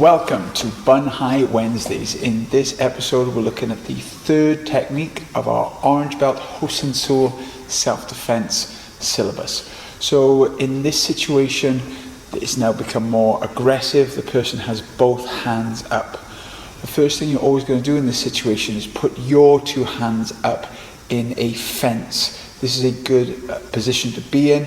Welcome to Bunhae Wednesdays. In this episode, we're looking at the third technique of our Orange Belt Hosinsul self-defense syllabus. So in this situation, it's now become more aggressive. The person has both hands up. The first thing you're always going to do in this situation is put your two hands up in a fence. This is a good position to be in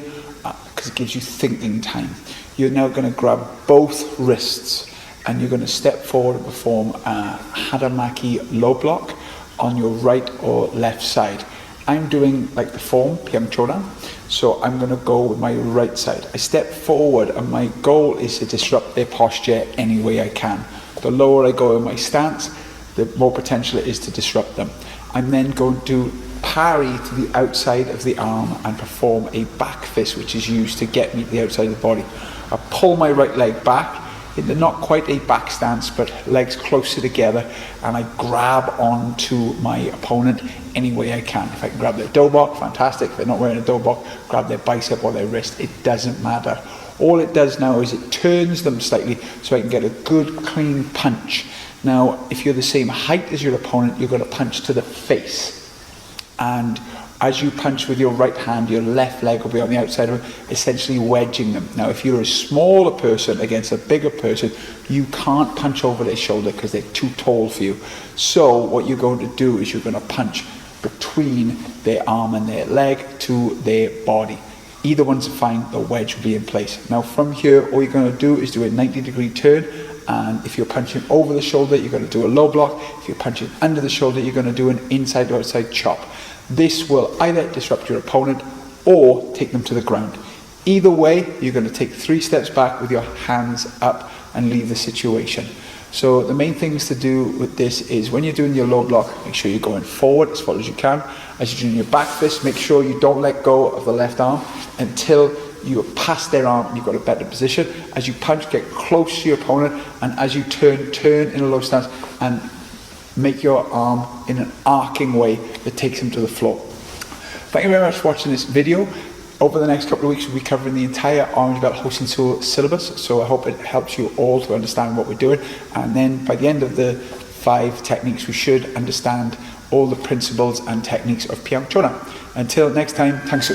because it gives you thinking time. You're now going to grab both wrists and you're going to step forward and perform a Hadamaki low block on your right or left side. I'm doing like the form, Pyung, so I'm going to go with my right side. I step forward and my goal is to disrupt their posture any way I can. The lower I go in my stance, the more potential it is to disrupt them. I'm then going to parry to the outside of the arm and perform a back fist, which is used to get me to the outside of the body. I pull my right leg back into not quite a back stance, but legs closer together, and I grab onto my opponent any way I can. If I can grab their dobok, fantastic. If they're not wearing a dobok, grab their bicep or their wrist. It doesn't matter. All it does now is it turns them slightly so I can get a good clean punch. Now, if you're the same height as your opponent, you're going to punch to the face. And as you punch with your right hand, your left leg will be on the outside of it, essentially wedging them. Now, if you're a smaller person against a bigger person, you can't punch over their shoulder because they're too tall for you. So what you're going to do is you're going to punch between their arm and their leg to their body. Either one's fine, the wedge will be in place. Now from here, all you're going to do is do a 90-degree turn, and if you're punching over the shoulder, you're going to do a low block. If you're punching under the shoulder, you're going to do an inside to outside chop. This will either disrupt your opponent or take them to the ground. Either way, you're going to take 3 steps back with your hands up and leave the situation. So the main things to do with this is when you're doing your low block, make sure you're going forward as far as you can. As you're doing your back fist, make sure you don't let go of the left arm until you're past their arm and you've got a better position. As you punch, get close to your opponent, and as you turn in a low stance and make your arm in an arcing way that takes him to the floor. Thank you very much for watching this video. Over the next couple of weeks, we'll be covering the entire Orange Belt Hosinsul syllabus, so I hope it helps you all to understand what we're doing. And then by the end of the 5 techniques, we should understand all the principles and techniques of Pyung. Until next time, thanks.